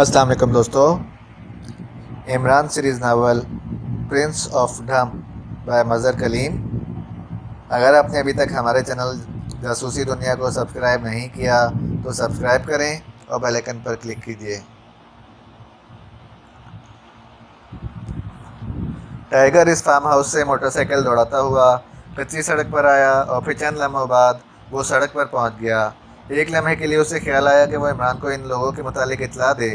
अस्सलाम वालेकुम दोस्तों। Imran series novel prince of ढम बाय मज़हर कलीम। अगर आपने अभी तक हमारे चैनल जासूसी दुनिया को सब्सक्राइब नहीं किया तो सब्सक्राइब करें और बेल आइकन पर क्लिक कीजिए। टाइगर इस फार्म हाउस से मोटरसाइकिल दौड़ाता हुआ कच्ची सड़क पर आया और फिर चंद लम्हों बाद वो सड़क पर पहुंच गया। एक लम्हे के लिए उसे ख्याल आया कि वो इमरान को इन लोगों के मुतालिक इतला दे,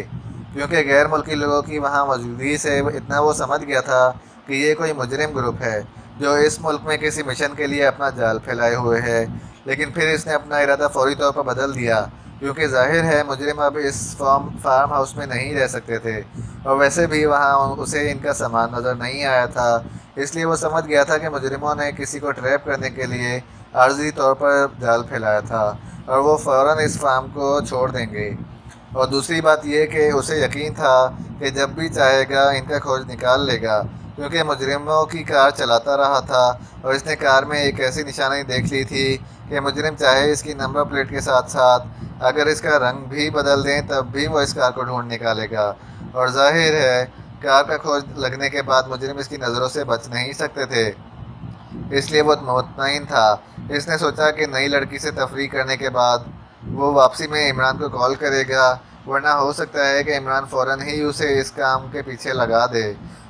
क्योंकि गैर मुल्की लोगों की वहाँ मौजूदगी से इतना वो समझ गया था कि ये कोई मुजरिम ग्रुप है जो इस मुल्क में किसी मिशन के लिए अपना जाल फैलाए हुए है। लेकिन फिर इसने अपना इरादा फौरी तौर पर बदल दिया, क्योंकि जाहिर है मुजरिम अब इस फार्म हाउस में नहीं रह सकते थे, और वैसे भी वहाँ उसे इनका सामान नज़र नहीं आया था। इसलिए वो समझ गया था कि मुजरिमों ने किसी को ट्रैप करने के लिए आर्जी तौर पर जाल फैलाया था और वो फ़ौरन इस फार्म को छोड़ देंगे। और दूसरी बात यह कि उसे यकीन था कि जब भी चाहेगा इनका खोज निकाल लेगा, क्योंकि मुजरिमों की कार चलाता रहा था और इसने कार में एक ऐसी निशानी देख ली थी कि मुजरिम चाहे इसकी नंबर प्लेट के साथ साथ अगर इसका रंग भी बदल दें तब भी वो इस कार को ढूंढ निकालेगा। और जाहिर है कार का खोज लगने के बाद मुजरिम इसकी नज़रों से बच नहीं सकते थे, इसलिए वो मुतमईन था। इसने सोचा कि नई लड़की से तफरीक करने के बाद वो वापसी में इमरान को कॉल करेगा, वरना हो सकता है कि इमरान फ़ौरन ही उसे इस काम के पीछे लगा दे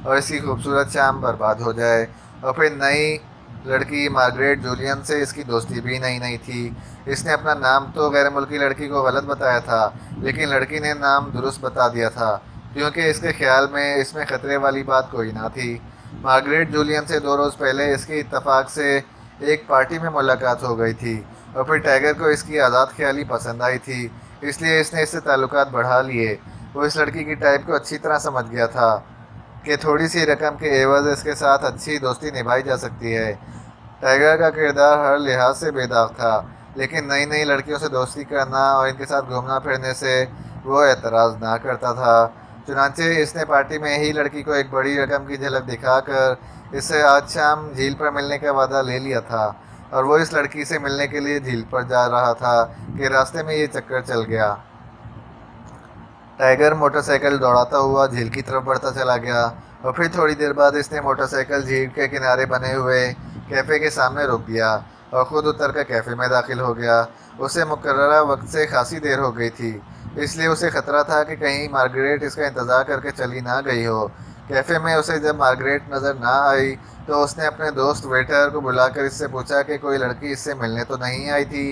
और इसकी खूबसूरत शाम बर्बाद हो जाए। और फिर नई लड़की मार्गरेट जूलियन से इसकी दोस्ती भी नई थी। इसने अपना नाम तो गैर मुल्की लड़की को गलत बताया था, लेकिन लड़की ने नाम दुरुस्त बता दिया था, क्योंकि इसके ख्याल में इसमें ख़तरे वाली बात कोई ना थी। मार्गरेट जूलियन से 2 रोज़ पहले इसकी इत्तफाक से एक पार्टी में मुलाकात हो गई थी और फिर टाइगर को इसकी आज़ाद ख्याली पसंद आई थी, इसलिए इसने इससे ताल्लुकात बढ़ा लिए। वो इस लड़की की टाइप को अच्छी तरह समझ गया था कि थोड़ी सी रकम के एवज़ इसके साथ अच्छी दोस्ती निभाई जा सकती है। टाइगर का किरदार हर लिहाज से बेदाग था, लेकिन नई नई लड़कियों से दोस्ती करना और इनके साथ घूमना फिरने से वो एतराज़ ना करता था। चुनांचे इसने पार्टी में ही लड़की को एक बड़ी रकम की झलक दिखाकर इससे आज शाम झील पर मिलने का वादा ले लिया था, और वो इस लड़की से मिलने के लिए झील पर जा रहा था कि रास्ते में ये चक्कर चल गया। टाइगर मोटरसाइकिल दौड़ाता हुआ झील की तरफ बढ़ता चला गया और फिर थोड़ी देर बाद इसने मोटरसाइकिल झील के किनारे बने हुए कैफ़े के सामने रोक दिया और ख़ुद उतर कर कैफ़े में दाखिल हो गया। उसे मुकर्ररा वक्त से खासी देर हो गई थी, इसलिए उसे ख़तरा था कि कहीं मार्गरेट इसका इंतज़ार करके चली ना गई हो। कैफ़े में उसे जब मार्गरेट नज़र ना आई तो उसने अपने दोस्त वेटर को बुलाकर इससे पूछा कि कोई लड़की इससे मिलने तो नहीं आई थी।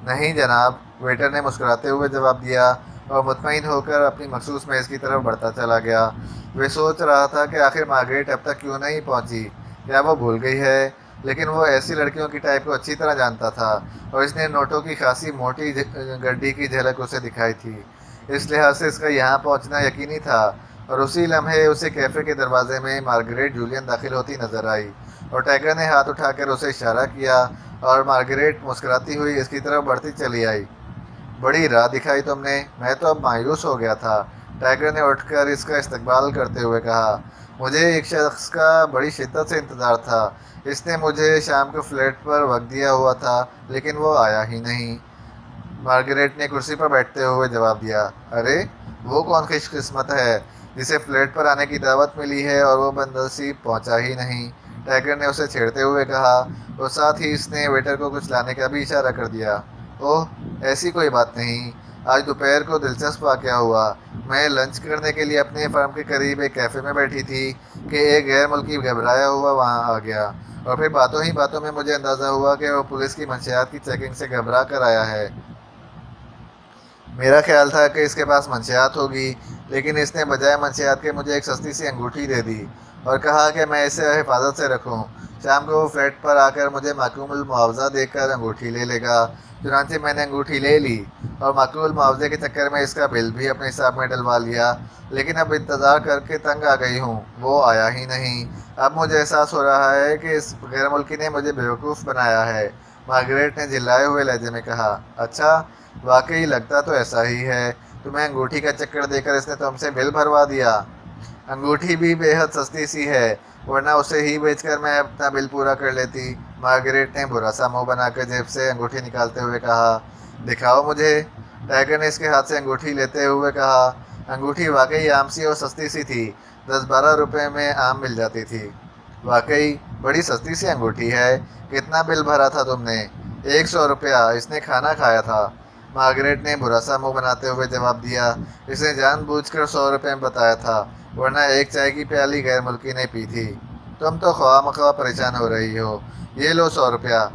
नहीं जनाब, वेटर ने मुस्कुराते हुए जवाब दिया और मुतमईन होकर अपनी मखसूस मेज़ की तरफ बढ़ता चला गया। वे सोच रहा था कि आखिर मार्गरेट अब तक क्यों नहीं पहुंची, क्या वो भूल गई है। लेकिन वो ऐसी लड़कियों की टाइप को अच्छी तरह जानता था और इसने नोटों की खासी मोटी गड्डी की झलक उसे दिखाई थी, इस लिहाज से इसका यहाँ पहुँचना यकीनी था। और उसी लम्हे उसे कैफ़े के दरवाजे में मार्गरेट जूलियन दाखिल होती नजर आई और टाइगर ने हाथ उठाकर उसे इशारा किया और मार्गरेट मुस्कुराती हुई इसकी तरफ बढ़ती चली आई। बड़ी राह दिखाई तुमने, मैं तो अब मायूस हो गया था, टाइगर ने उठकर इसका इस्तकबाल करते हुए कहा। मुझे एक शख्स का बड़ी शिद्दत से इंतज़ार था, इसने मुझे शाम को फ्लैट पर वक्त दिया हुआ था, लेकिन वो आया ही नहीं। मार्गरेट ने कुर्सी पर बैठते हुए जवाब दिया। अरे वो कौन खुशकिस्मत है जिसे फ्लैट पर आने की दावत मिली है और वो बदनसीब पहुंचा ही नहीं, टाइगर ने उसे छेड़ते हुए कहा। और साथ ही इसने वेटर को कुछ लाने का भी इशारा कर दिया। ओह, ऐसी कोई बात नहीं, आज दोपहर को दिलचस्प वाक़या हुआ। मैं लंच करने के लिए अपने फर्म के करीब एक कैफ़े में बैठी थी कि एक गैर मुल्की घबराया हुआ वहाँ आ गया, और फिर बातों ही बातों में मुझे अंदाज़ा हुआ कि वो पुलिस की मंशियात की चेकिंग से घबरा कर आया है। मेरा ख्याल था कि इसके पास मंशियात होगी, लेकिन इसने बजाय मंशियात के मुझे एक सस्ती सी अंगूठी दे दी और कहा कि मैं इसे हिफाजत से रखूं। शाम को वो फ्लैट पर आकर मुझे माकूल मुआवजा देकर अंगूठी ले लेगा। चुनांचे मैंने अंगूठी ले ली और माकूल मुआवजे के चक्कर में इसका बिल भी अपने हिसाब में डलवा लिया, लेकिन अब इंतज़ार करके तंग आ गई हूँ, वो आया ही नहीं। अब मुझे एहसास हो रहा है कि इस गैर मुल्की ने मुझे बेवकूफ़ बनाया है, मार्गरेट ने झिल्लाए हुए लहजे में कहा। अच्छा, वाकई लगता तो ऐसा ही है, तुम्हें अंगूठी का चक्कर देकर इसने तुमसे बिल भरवा दिया। अंगूठी भी बेहद सस्ती सी है, वरना उसे ही बेचकर मैं अपना बिल पूरा कर लेती, मार्गरेट ने बुरा सा मुँह बनाकर जेब से अंगूठी निकालते हुए कहा। दिखाओ मुझे, टाइगर ने इसके हाथ से अंगूठी लेते हुए कहा। अंगूठी वाकई आम सी और सस्ती सी थी। 10-12 रुपए में आम मिल जाती थी। वाकई बड़ी सस्ती सी अंगूठी है। कितना बिल भरा था तुमने? 100 रुपया। इसने खाना खाया था। मार्गरेट ने बुरा सा मुंह बनाते हुए जवाब दिया। इसने जानबूझकर 100 रुपये में बताया था, वरना एक चाय की प्याली गैर मुल्की ने पी थी। तुम तो ख्वाह परेशान हो रही हो। ये लो 100 रुपया।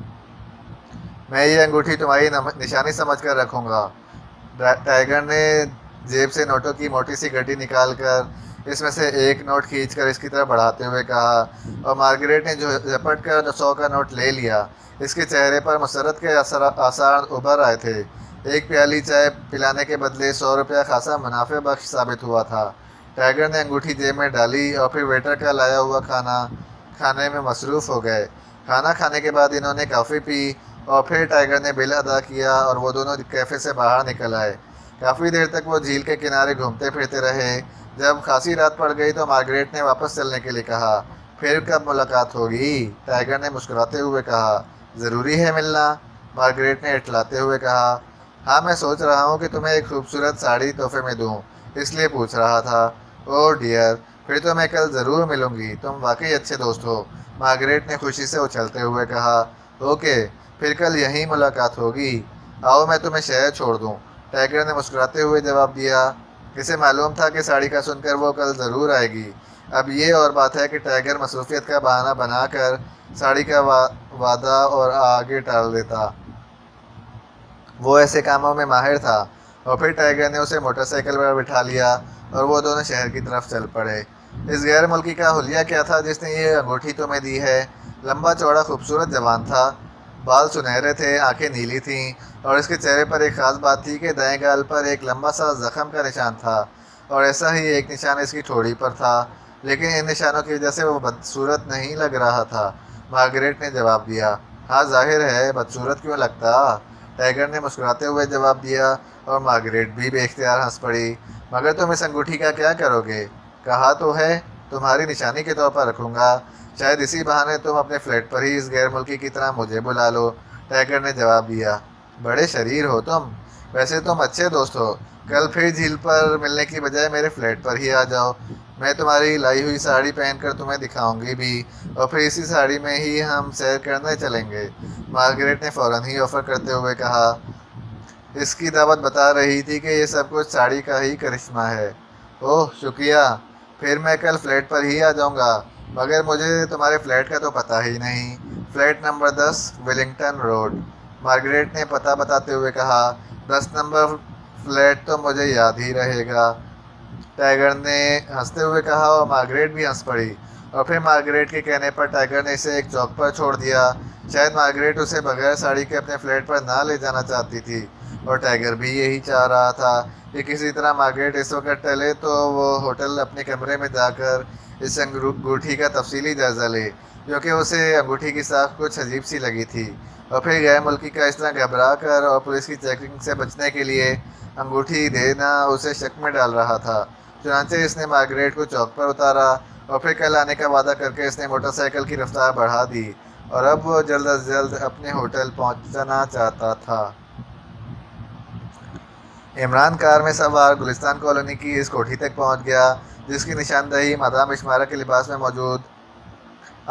मैं ये अंगूठी तुम्हारी निशानी समझ कर रखूँगा। टाइगर ने जेब से नोटों की मोटी सी गड्डी निकालकर इसमें से एक नोट खींचकर इसकी तरफ बढ़ाते हुए कहा, और मार्गरेट ने जो झपट कर 100 का नोट ले लिया। इसके चेहरे पर मसरत के आसार उभर आए थे। एक प्याली चाय पिलाने के बदले 100 रुपया खासा मुनाफे बख्श साबित हुआ था। टाइगर ने अंगूठी जेब में डाली और फिर वेटर का लाया हुआ खाना खाने में मसरूफ़ हो गए। खाना खाने के बाद इन्होंने कॉफ़ी पी और फिर टाइगर ने बिल अदा किया और वो दोनों कैफ़े से बाहर निकल आए। काफ़ी देर तक वो झील के किनारे घूमते फिरते रहे। जब खासी रात पड़ गई तो मार्गरेट ने वापस चलने के लिए कहा। फिर कब मुलाकात होगी? टाइगर ने मुस्कुराते हुए कहा। ज़रूरी है मिलना? मार्गरेट ने इटलाते हुए कहा। हाँ, मैं सोच रहा हूँ कि तुम्हें एक खूबसूरत साड़ी तोहफे में दूँ, इसलिए पूछ रहा था। ओह डियर, फिर तो मैं कल ज़रूर मिलूँगी। तुम वाकई अच्छे दोस्त हो, मार्गरेट ने खुशी से उछलते हुए कहा। ओके, फिर कल यहीं मुलाकात होगी। आओ मैं तुम्हें शहर छोड़ दूँ, टाइगर ने मुस्कुराते हुए जवाब दिया। इसे मालूम था कि साड़ी का सुनकर वो कल ज़रूर आएगी। अब ये और बात है कि टाइगर मसरूफियत का बहाना बनाकर साड़ी का वादा और आगे टाल देता। वो ऐसे कामों में माहिर था। और फिर टाइगर ने उसे मोटरसाइकिल पर बिठा लिया और वो दोनों शहर की तरफ चल पड़े। इस गैर मुल्की का हुलिया क्या था जिसने ये अंगूठी तुम्हें दी है? लंबा चौड़ा खूबसूरत जवान था। बाल सुनहरे थे, आंखें नीली थीं और इसके चेहरे पर एक ख़ास बात थी कि दाएं गाल पर एक लंबा सा जख्म का निशान था और ऐसा ही एक निशान इसकी ठोड़ी पर था। लेकिन इन निशानों की वजह से वो बदसूरत नहीं लग रहा था। मार्गरेट ने जवाब दिया। हाँ, जाहिर है, बदसूरत क्यों लगता? टाइगर ने मुस्कुराते हुए जवाब दिया और मार्गरेट भी बेख्तियार हंस पड़ी। मगर तुम इस अंगूठी का क्या करोगे? कहा तो है, तुम्हारी निशानी के तौर पर रखूँगा। शायद इसी बहाने तुम अपने फ्लैट पर ही इस गैर मुल्की की तरह मुझे बुला लो, टाइगर ने जवाब दिया। बड़े शरीर हो तुम। वैसे तुम अच्छे दोस्त हो। कल फिर झील पर मिलने की बजाय मेरे फ्लैट पर ही आ जाओ। मैं तुम्हारी लाई हुई साड़ी पहनकर तुम्हें दिखाऊंगी भी और फिर इसी साड़ी में ही हम सैर करने चलेंगे, मार्गरेट ने फ़ौरन ही ऑफ़र करते हुए कहा। इसकी दावत बता रही थी कि ये सब कुछ साड़ी का ही करिश्मा है। ओह शुक्रिया, फिर मैं कल फ्लैट पर ही आ जाऊंगा। मगर मुझे तुम्हारे फ्लैट का तो पता ही नहीं। Flat number 10 Wellington road, Margaret ने पता बताते हुए कहा। 10 नंबर फ्लैट तो मुझे याद ही रहेगा, टाइगर ने हंसते हुए कहा और मार्गरेट भी हंस पड़ी। और फिर मार्गरेट के कहने पर टाइगर ने इसे एक चौक पर छोड़ दिया। शायद मार्गरेट उसे बगैर साड़ी के अपने फ्लैट पर ना ले जाना चाहती थी और टाइगर भी यही चाह रहा था कि किसी तरह मार्गरेट इस वक्त टले तो वो होटल अपने कमरे में जाकर इस अंगूठी का तफसीली जायज़ा ले, क्योंकि उसे अंगूठी की साख कुछ अजीब सी लगी थी। और फिर गैर मुल्की का इस तरह घबरा कर और पुलिस की चेकिंग से बचने के लिए अंगूठी देना उसे शक में डाल रहा था। चुनांचे इसने मार्गरेट को चौक पर उतारा और फिर कल आने का वादा करके इसने मोटरसाइकिल की रफ्तार बढ़ा दी और अब वो जल्द अज जल्द अपने होटल पहुंचना चाहता था। इमरान कार में सवार गुलिस्तान कॉलोनी की इस कोठी तक पहुंच गया जिसकी निशानदही मादाम इश्मारा के लिबास में मौजूद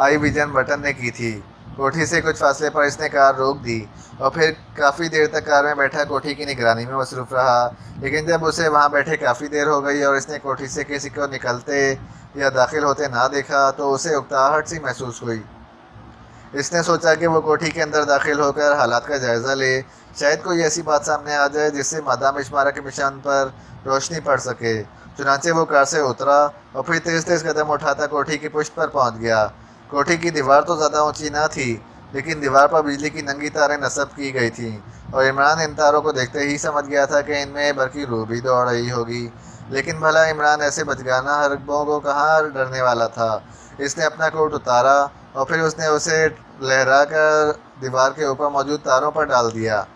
आई विजन बटन ने की थी। कोठी से कुछ फासले पर इसने कार रोक दी और फिर काफ़ी देर तक कार में बैठा कोठी की निगरानी में मसरूफ़ रहा। लेकिन जब उसे वहां बैठे काफ़ी देर हो गई और इसने कोठी से किसी को निकलते या दाखिल होते ना देखा तो उसे उकताहट सी महसूस हुई। इसने सोचा कि वो कोठी के अंदर दाखिल होकर हालात का जायज़ा ले। शायद कोई ऐसी बात सामने आ जाए जिससे मादाम इश्मारा के मिशन पर रोशनी पड़ सके। चुनांचे वो कार से उतरा और फिर तेज़ तेज़ कदम उठाता कोठी की पुष्ट पर पहुंच गया। कोठी की दीवार तो ज़्यादा ऊंची ना थी, लेकिन दीवार पर बिजली की नंगी तारें नस्ब की गई थीं और इमरान इन तारों को देखते ही समझ गया था कि इनमें बरकी रूह भी दौड़ रही होगी। लेकिन भला इमरान ऐसे बचगाना हरकतों को कहाँ डरने वाला था। इसने अपना कोट उतारा और फिर उसने उसे लहरा कर दीवार के ऊपर मौजूद तारों पर डाल दिया।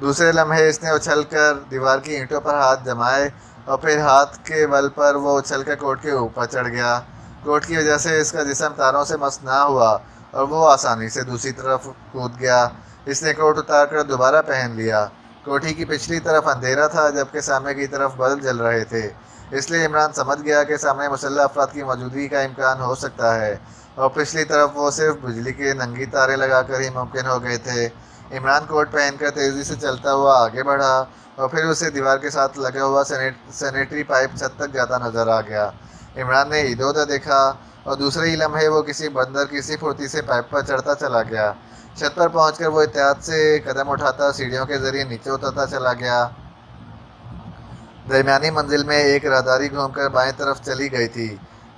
दूसरे लम्हे इसने उछलकर दीवार की ईंटों पर हाथ जमाए और फिर हाथ के बल पर वो उछलकर कोट के ऊपर चढ़ गया। कोट की वजह से इसका जिस्म तारों से मस ना हुआ और वो आसानी से दूसरी तरफ कूद गया। इसने कोट उतार कर दोबारा पहन लिया। کوٹھی کی پچھلی طرف اندھیرا تھا جبکہ سامنے کی طرف بلب جل رہے تھے، اس لیے عمران سمجھ گیا کہ سامنے مسلح افراد کی موجودگی کا امکان ہو سکتا ہے، اور پچھلی طرف وہ صرف بجلی کے ننگی تارے لگا کر ہی ممکن ہو گئے تھے۔ عمران کوٹ پہن کر تیزی سے چلتا ہوا آگے بڑھا اور پھر اسے دیوار کے ساتھ لگا ہوا سینیٹری پائپ چھت تک جاتا نظر آ گیا۔ عمران نے ادھر ادھر دیکھا اور دوسرے ہی لمحے وہ کسی بندر کسی پھرتی سے پائپ پر چڑھتا چلا گیا۔ چھت پر پہنچ کر وہ احتیاط سے قدم اٹھاتا سیڑھیوں کے ذریعے نیچے اترتا چلا گیا۔ درمیانی منزل میں ایک راہداری گھوم کر بائیں طرف چلی گئی تھی۔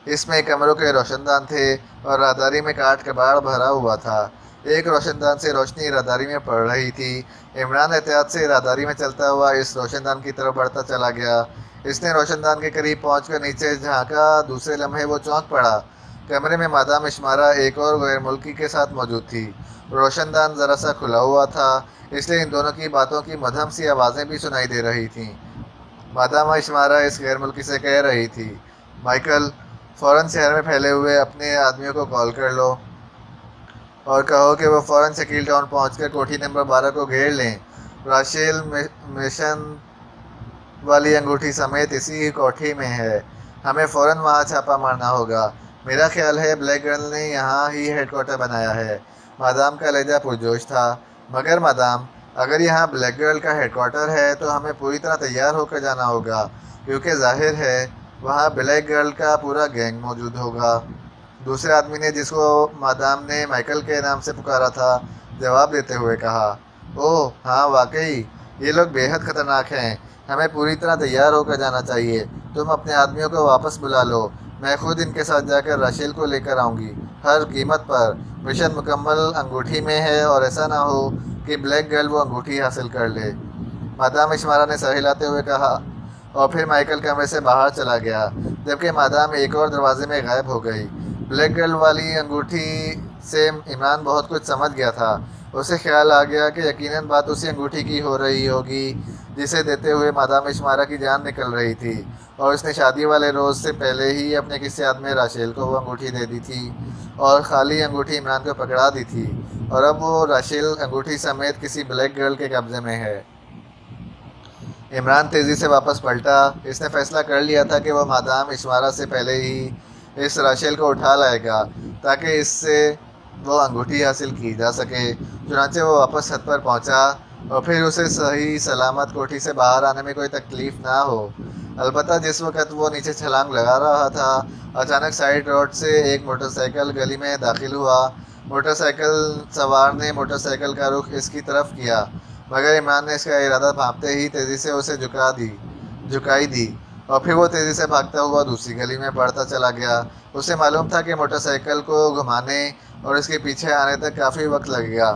اس میں کمروں کے روشن دان تھے اور راہداری میں کاٹ کباڑ بھرا ہوا تھا۔ ایک روشن دان سے روشنی راہداری میں پڑ رہی تھی۔ عمران احتیاط سے راہداری میں چلتا ہوا اس روشن دان کی طرف بڑھتا چلا گیا۔ اس نے روشن دان کے قریب پہنچ کر نیچے جھانکا، دوسرے لمحے وہ چونک پڑا۔ کمرے میں مادام اشمارا ایک اور غیر ملکی کے ساتھ موجود تھی۔ روشن دان ذرا سا کھلا ہوا تھا، اس لیے ان دونوں کی باتوں کی مدھم سی آوازیں بھی سنائی دے رہی تھیں۔ مادام اشمارا اس غیر ملکی سے کہہ رہی تھی، مائیکل، فوراً شہر میں پھیلے ہوئے اپنے آدمیوں کو کال کر لو اور کہو کہ وہ فوراً شکیل ٹاؤن پہنچ کر کوٹھی نمبر 12 کو گھیر لیں۔ راشیل مشن والی انگوٹھی سمیت اسی کوٹھی میں ہے، ہمیں فوراً وہاں چھاپا مارنا ہوگا۔ میرا خیال ہے بلیک گرل نے یہاں ہی ہیڈ کوارٹر بنایا ہے۔ مادام کا لہجہ پرجوش تھا۔ مگر مادام، اگر یہاں بلیک گرل کا ہیڈ کوارٹر ہے تو ہمیں پوری طرح تیار ہو کر جانا ہوگا، کیونکہ ظاہر ہے وہاں بلیک گرل کا پورا گینگ موجود ہوگا۔ دوسرے آدمی نے، جس کو مادام نے مائیکل کے نام سے پکارا تھا، جواب دیتے ہوئے کہا، اوہ ہاں واقعی، یہ لوگ بے حد خطرناک ہیں، ہمیں پوری طرح تیار ہو کر جانا چاہیے۔ تم اپنے آدمیوں کو واپس بلا لو، میں خود ان کے ساتھ جا کر راشیل کو لے کر آؤں گی، ہر قیمت پر۔ مشن مکمل انگوٹھی میں ہے اور ایسا نہ ہو کہ بلیک گرل وہ انگوٹھی حاصل کر لے۔ مادام اشمارا نے سر ہلاتے ہوئے کہا اور پھر مائیکل کمرے سے باہر چلا گیا، جبکہ مادام ایک اور دروازے میں غائب ہو گئی۔ بلیک گرل والی انگوٹھی سے عمران بہت کچھ سمجھ گیا تھا۔ اسے خیال آ گیا کہ یقیناً بات اسی انگوٹھی کی ہو رہی ہوگی جسے دیتے ہوئے مادام اشمارا کی جان نکل رہی تھی، اور اس نے شادی والے روز سے پہلے ہی اپنے کسی آدمی راشیل کو وہ انگوٹھی دے دی تھی اور خالی انگوٹھی عمران کو پکڑا دی تھی، اور اب وہ راشیل انگوٹھی سمیت کسی بلیک گرل کے قبضے میں ہے۔ عمران تیزی سے واپس پلٹا۔ اس نے فیصلہ کر لیا تھا کہ وہ مادام اشمارا سے پہلے ہی اس راشیل کو اٹھا لائے گا تاکہ اس سے وہ انگوٹھی حاصل کی جا سکے۔ چنانچہ وہ واپس چھت پر پہنچا اور پھر اسے صحیح سلامت کوٹھی سے باہر آنے میں کوئی تکلیف نہ ہو۔ البتہ جس وقت وہ نیچے چھلانگ لگا رہا تھا، اچانک سائیڈ روڈ سے ایک موٹر سائیکل گلی میں داخل ہوا۔ موٹر سائیکل سوار نے موٹر سائیکل کا رخ اس کی طرف کیا، مگر عمران نے اس کا ارادہ بھانپتے ہی تیزی سے اسے جھکائی دی اور پھر وہ تیزی سے بھاگتا ہوا دوسری گلی میں بڑھتا چلا گیا۔ اسے معلوم تھا کہ موٹر سائیکل کو گھمانے اور اس کے پیچھے آنے تک کافی وقت لگے گا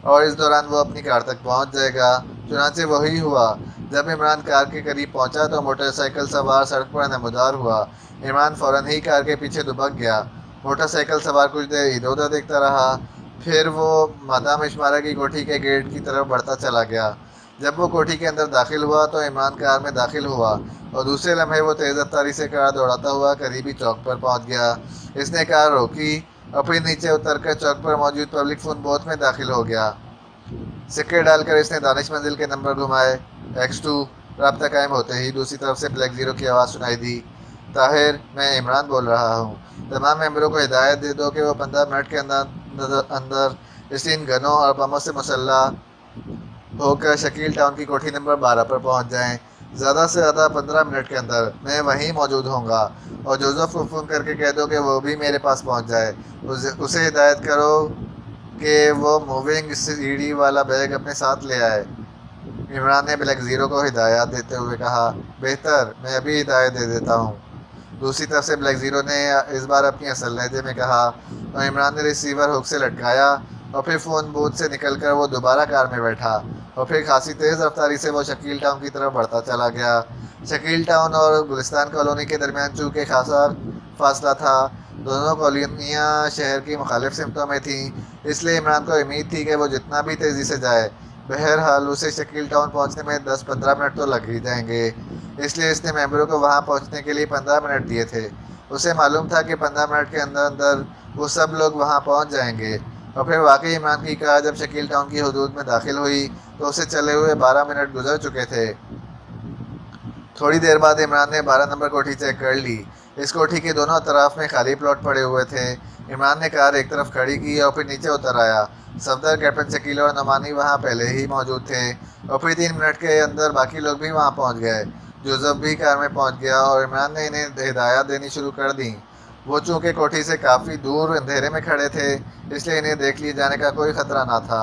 اور اس دوران وہ اپنی کار تک پہنچ جائے گا۔ چنانچہ وہی ہوا۔ جب عمران کار کے قریب پہنچا تو موٹر سائیکل سوار سڑک پر نمودار ہوا۔ عمران فوراً ہی کار کے پیچھے دبک گیا۔ موٹر سائیکل سوار کچھ دیر ادھر ادھر دیکھتا رہا، پھر وہ مادام اشمارا کی کوٹھی کے گیٹ کی طرف بڑھتا چلا گیا۔ جب وہ کوٹھی کے اندر داخل ہوا تو عمران کار میں داخل ہوا اور دوسرے لمحے وہ تیز رفتاری سے کار دوڑاتا ہوا قریبی چوک پر پہنچ گیا۔ اس نے کار روکی اور پھر نیچے اتر کر چوک پر موجود پبلک فون بوتھ میں داخل ہو گیا۔ سکے ڈال کر اس نے دانش منزل کے نمبر گھمائے۔ X2۔ رابطہ قائم ہوتے ہی دوسری طرف سے بلیک زیرو کی آواز سنائی دی، طاہر، میں عمران بول رہا ہوں، تمام ممبروں کو ہدایت دے دو کہ وہ 15 منٹ کے اندر اسٹین گنوں اور بموں سے مسلح ہو کر شکیل ٹاؤن کی کوٹھی نمبر 12 پر پہنچ جائیں۔ زیادہ سے زیادہ 15 منٹ کے اندر میں وہیں موجود ہوں گا، اور جوزف کو فون کر کے کہہ دو کہ وہ بھی میرے پاس پہنچ جائے۔ اسے ہدایت کرو کہ وہ موونگ سیڑھی والا بیگ اپنے ساتھ لے آئے۔ عمران نے بلیک زیرو کو ہدایات دیتے ہوئے کہا، بہتر، میں ابھی ہدایت دے دیتا ہوں۔ دوسری طرف سے بلیک زیرو نے اس بار اپنی اصل لہجے میں کہا، اور عمران نے ریسیور ہک سے لٹکایا اور پھر فون بوتھ سے نکل کر وہ دوبارہ کار میں بیٹھا اور پھر خاصی تیز رفتاری سے وہ شکیل ٹاؤن کی طرف بڑھتا چلا گیا۔ شکیل ٹاؤن اور گلستان کالونی کے درمیان چونکہ خاصا فاصلہ تھا، دونوں کالونیاں شہر کی مخالف سمتوں میں تھیں، اس لیے عمران کو امید تھی کہ وہ جتنا بھی تیزی سے جائے، بہرحال اسے شکیل ٹاؤن پہنچنے میں 10-15 منٹ تو لگ ہی جائیں گے۔ اس لیے اس نے ممبروں کو وہاں پہنچنے کے لیے 15 منٹ دیے تھے۔ اسے معلوم تھا کہ 15 منٹ کے اندر وہ سب لوگ وہاں پہنچ جائیں گے، اور پھر واقعی عمران کی کار جب شکیل ٹاؤن کی حدود میں داخل ہوئی تو اسے چلے ہوئے 12 منٹ گزر چکے تھے۔ تھوڑی دیر بعد عمران نے 12 نمبر کوٹھی چیک کر لی۔ اس کوٹھی کے دونوں اطراف میں خالی پلاٹ پڑے ہوئے تھے۔ عمران نے کار ایک طرف کھڑی کی اور پھر نیچے اتر آیا۔ صفدر، کیپٹن شکیل اور نعمانی وہاں پہلے ہی موجود تھے اور پھر 3 منٹ کے اندر باقی لوگ بھی وہاں پہنچ گئے۔ جوزف بھی کار میں پہنچ گیا اور عمران نے انہیں ہدایات دینی شروع کر دیں۔ وہ چونکہ کوٹھی سے کافی دور اندھیرے میں کھڑے تھے، اس لیے انہیں دیکھ لیے جانے کا کوئی خطرہ نہ تھا۔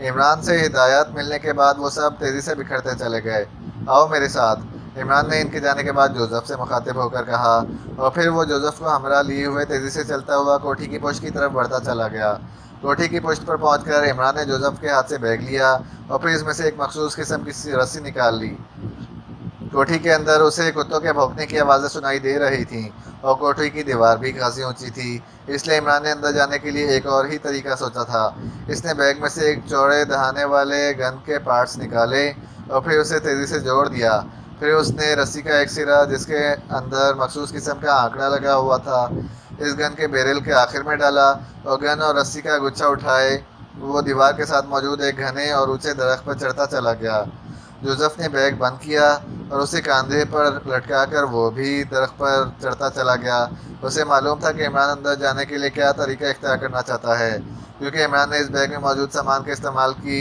عمران سے ہدایات ملنے کے بعد وہ سب تیزی سے بکھرتے چلے گئے۔ آؤ میرے ساتھ، عمران نے ان کے جانے کے بعد جوزف سے مخاطب ہو کر کہا، اور پھر وہ جوزف کو ہمراہ لیے ہوئے تیزی سے چلتا ہوا کوٹھی کی پشت کی طرف بڑھتا چلا گیا۔ کوٹھی کی پشت پر پہنچ کر عمران نے جوزف کے ہاتھ سے بیگ لیا اور پھر اس میں سے ایک مخصوص قسم کی رسی نکال لی۔ کوٹھی کے اندر اسے کتوں کے بھونکنے کی آوازیں سنائی دے رہی تھیں اور کوٹھی کی دیوار بھی خاصی اونچی تھی، اس لیے عمران نے اندر جانے کے لیے ایک اور ہی طریقہ سوچا تھا۔ اس نے بیگ میں سے ایک چوڑے دہانے والے گن کے پارٹس نکالے اور پھر اسے تیزی سے جوڑ دیا۔ پھر اس نے رسی کا ایک سرا جس کے اندر مخصوص قسم کا آنکڑا لگا ہوا تھا اس گن کے بیرل کے آخر میں ڈالا اور گن اور رسی کا گچھا اٹھائے وہ دیوار کے ساتھ موجود ایک گھنے اور اونچے درخت پر چڑھتا چلا گیا۔ جوزف نے بیگ بند کیا اور اسے کاندھے پر لٹکا کر وہ بھی درخت پر چڑھتا چلا گیا۔ اسے معلوم تھا کہ عمران اندر جانے کے لیے کیا طریقہ اختیار کرنا چاہتا ہے، کیونکہ عمران نے اس بیگ میں موجود سامان کے استعمال کی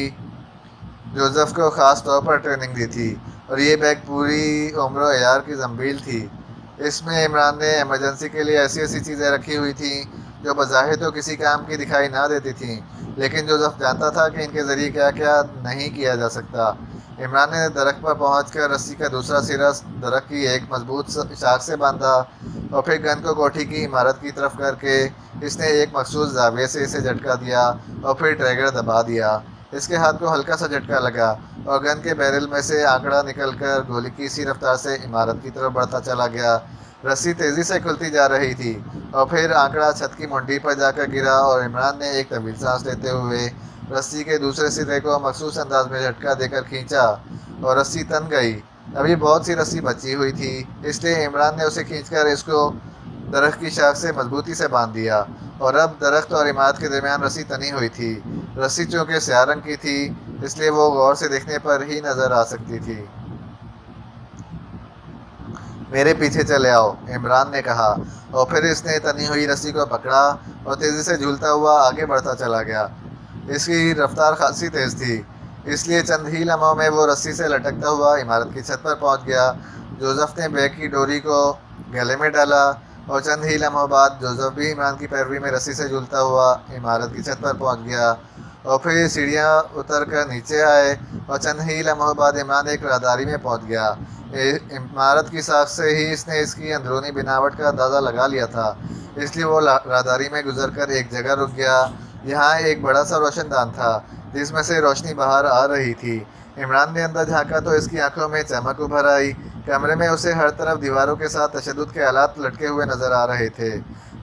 جوزف کو خاص طور پر ٹریننگ دی تھی، اور یہ بیگ پوری عمر و عیار کی زنبیل تھی۔ اس میں عمران نے ایمرجنسی کے لیے ایسی چیزیں رکھی ہوئی تھیں جو بظاہر تو کسی کام کی دکھائی نہ دیتی تھیں، لیکن جوزف جانتا تھا کہ ان کے ذریعے کیا کیا نہیں کیا جا سکتا۔ عمران نے درخت پر پہنچ کر رسی کا دوسرا سرا درخت کی ایک مضبوط شاخ سے باندھا اور پھر گن کو کوٹھی کی عمارت کی طرف کر کے اس نے ایک مخصوص زاویے سے اسے جھٹکا دیا اور پھر ٹریگر دبا دیا۔ اس کے ہاتھ کو ہلکا سا جھٹکا لگا اور گن کے بیرل میں سے آنکڑا نکل کر گولی کی سی رفتار سے عمارت کی طرف بڑھتا چلا گیا۔ رسی تیزی سے کھلتی جا رہی تھی اور پھر آنکڑا چھت کی منڈی پر جا کر گرا اور عمران نے ایک طویل سانس لیتے ہوئے رسی کے دوسرے سرے کو مخصوص انداز میں جھٹکا دے کر کھینچا اور رسی تن گئی۔ ابھی بہت سی رسی بچی ہوئی تھی، اس لیے عمران نے اسے کھینچ کر اس کو درخت کی شاخ سے مضبوطی سے باندھ دیا، اور اب درخت اور عمارت کے درمیان رسی تنی ہوئی تھی۔ رسی چونکہ سیاہ رنگ کی تھی، اس لیے وہ غور سے دیکھنے پر ہی نظر آ سکتی تھی۔ میرے پیچھے چلے آؤ، عمران نے کہا، اور پھر اس نے تنی ہوئی رسی کو پکڑا اور تیزی سے جھولتا ہوا آگے بڑھتا چلا گیا۔ اس کی رفتار خاصی تیز تھی، اس لیے چند ہی لمحوں میں وہ رسی سے لٹکتا ہوا عمارت کی چھت پر پہنچ گیا۔ جوزف نے بیگ کی ڈوری کو گلے میں ڈالا اور چند ہی لمحوں بعد جوزف بھی عمران کی پیروی میں رسی سے جھولتا ہوا عمارت کی چھت پر پہنچ گیا، اور پھر سیڑھیاں اتر کر نیچے آئے اور چند ہی لمحوں بعد عمران ایک راہداری میں پہنچ گیا۔ عمارت کی ساخت سے ہی اس نے اس کی اندرونی بناوٹ کا اندازہ لگا لیا تھا، اس لیے وہ راہداری میں گزر کر ایک جگہ رک گیا۔ یہاں ایک بڑا سا روشن دان تھا جس میں سے روشنی باہر آ رہی تھی۔ عمران نے اندر جھانکا تو اس کی آنکھوں میں چمک ابھر آئی۔ کمرے میں اسے ہر طرف دیواروں کے ساتھ تشدد کے آلات لٹکے ہوئے نظر آ رہے تھے۔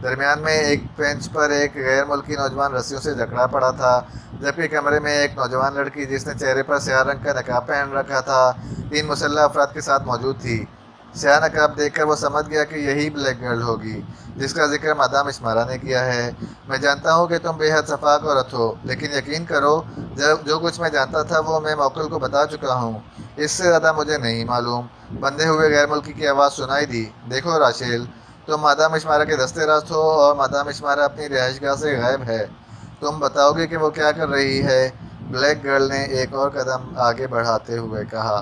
درمیان میں ایک بینچ پر ایک غیر ملکی نوجوان رسیوں سے جکڑا پڑا تھا، جبکہ کمرے میں ایک نوجوان لڑکی جس نے چہرے پر سیاہ رنگ کا نقاب پہن رکھا تھا 3 مسلح افراد کے ساتھ موجود تھی۔ سیاہ نقاب دیکھ کر وہ سمجھ گیا کہ یہی بلیک گرل ہوگی جس کا ذکر مادام اشمارا نے کیا ہے۔ میں جانتا ہوں کہ تم بے حد شفاق عورت ہو، لیکن یقین کرو جو کچھ میں جانتا تھا وہ میں موکل کو بتا چکا ہوں، اس سے زیادہ مجھے نہیں معلوم۔ بندے ہوئے غیر ملکی کی آواز سنائی دی، دیکھو راشیل، تم مادام اشمارا کے دستے راست ہو اور مادام اشمارا اپنی رہائش گاہ سے غائب ہے، تم بتاؤ گے کہ وہ کیا کر رہی ہے؟ بلیک گرل نے ایک اور قدم آگے بڑھاتے ہوئے کہا۔